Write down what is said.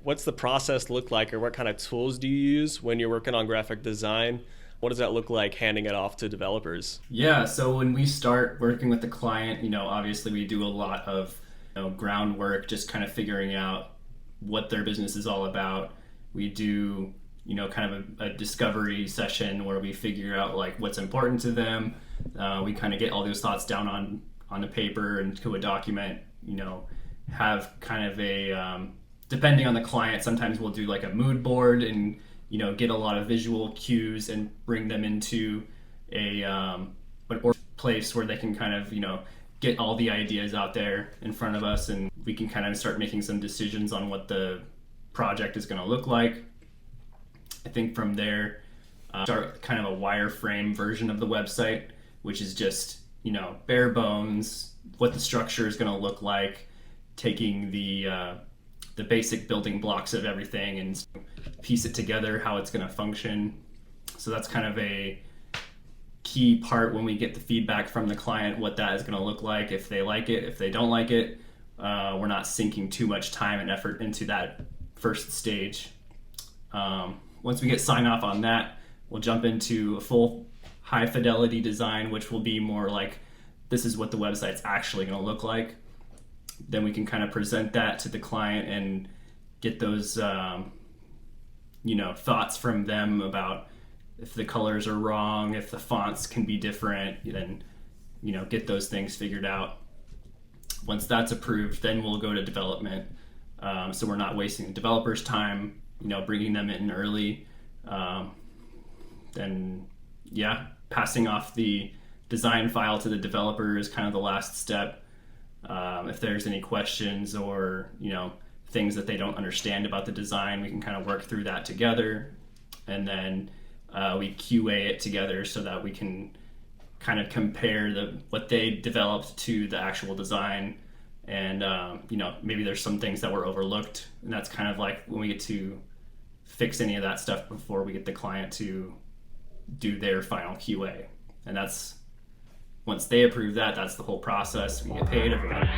What's the process look like, or what kind of tools do you use when you're working on graphic design? What does that look like handing it off to developers? Yeah, so when we start working with the client, obviously we do a lot of groundwork, just kind of figuring out what their business is all about. We do, kind of a discovery session where we figure out like what's important to them. We kind of get all those thoughts down on a paper and to a document. Have kind of depending on the client, sometimes we'll do like a mood board and get a lot of visual cues and bring them into a place where they can kind of get all the ideas out there in front of us, and we can kind of start making some decisions on what the project is going to look like. I think from there, start kind of a wireframe version of the website, which is just bare bones, what the structure is going to look like, taking the basic building blocks of everything and piece it together, how it's going to function. So that's kind of a key part when we get the feedback from the client, what that is going to look like, if they like it, if they don't like it. We're not sinking too much time and effort into that first stage. Once we get sign off on that, we'll jump into a full high fidelity design, which will be more like, this is what the website's actually going to look like. Then we can kind of present that to the client and get those thoughts from them about if the colors are wrong, if the fonts can be different, then get those things figured out. Once that's approved, then we'll go to development. So we're not wasting the developers' time, bringing them in early. Then passing off the design file to the developer is kind of the last step. If there's any questions or things that they don't understand about the design, we can kind of work through that together, and then we QA it together so that we can kind of compare what they developed to the actual design. And maybe there's some things that were overlooked, and that's kind of like when we get to fix any of that stuff before we get the client to do their final QA. And that's once they approve that, that's the whole process. We get paid everybody.